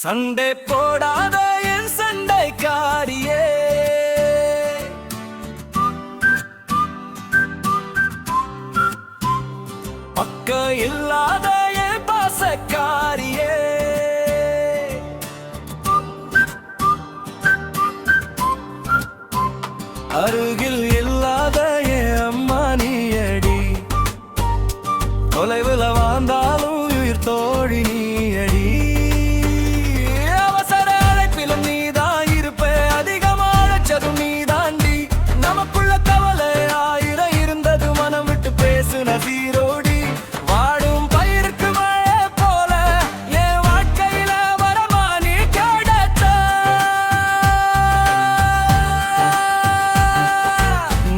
சண்டை போடாத என் சண்டைக்காரியே, பக்க இல்லாத என் பாசக்காரியே, அருகில் இல்லாத என் அம்மா நீயடி, தொலைவில் வாழ்ந்தாலும் உயிர் தோழி நீயடி. அவசர அழைப்பிலும் நீதான் இருப்ப, அதிகமானச்சதும் நீதாண்டி. நமக்குள்ள கவலை ஆயிரம் இருந்தது, மனம் விட்டு பேசுன சீரோடி. வாடும் பயிருக்கு மழை போல என் வாழ்க்கையில வரமா நீ கிடைத்த.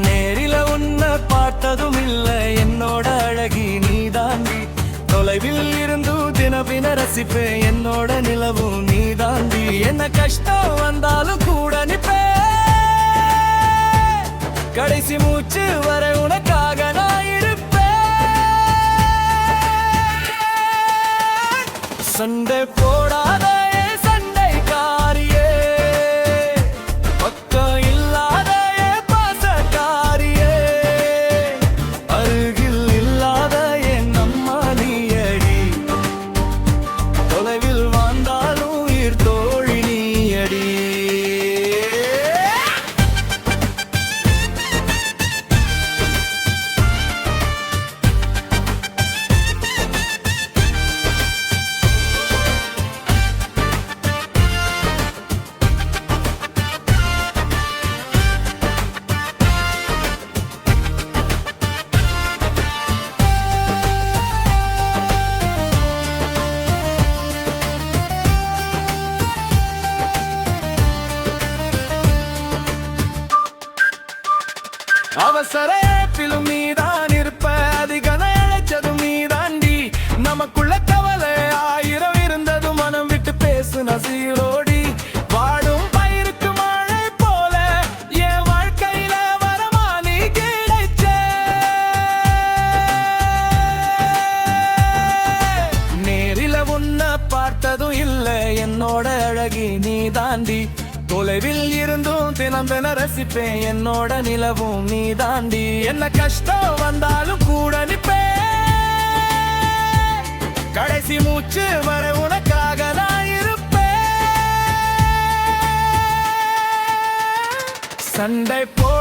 நேரில உன்னை பார்த்ததும் இல்லை, என்னோட அழகி நீதாண்டி. தொலைவில் இருந்து தினபின ரசிப்பேன், என்னோட நிலவும் நீதாண்டி. என்ன கஷ்டம் வந்தாலும் கூட நிப்பே, கடைசி மூச்சு வரை உனக்காக நான் இருப்பேன். சண்டை போடாத என் சண்டைக்காரியே, பக்கம் இல்லாத என் பாசக்காரியே, அருகில் இல்லாத என் அம்மா நீயடி, தொலைவில் வாழ்ந்தாலும் உயிர் தோழி நீயடி. அவசர ஏப்பிலும் நீதான் இருப்ப, அதிக அழைச்சதும் நீதாண்டி. நமக்குள்ள கவலை ஆயிரம் இருந்ததும், மனம் விட்டு பேசுன சீரோடி. வாடும் பயிருக்கு மழை போல என் வாழ்க்கையில வரமா நீ கிடைச்ச. நேரில உன்னை பார்த்ததும் இல்லை, என்னோட அழகி நீதாண்டி. தொலைவில் இருந்தும் தினம் தின ரசிப்பேன், என்னோட நிலவும் நீதாண்டி. என்ன கஷ்டம் வந்தாலும் கூட நிப்பே, கடைசி மூச்சு வரை உனக்காக நான் இருப்பேன். சண்டை போ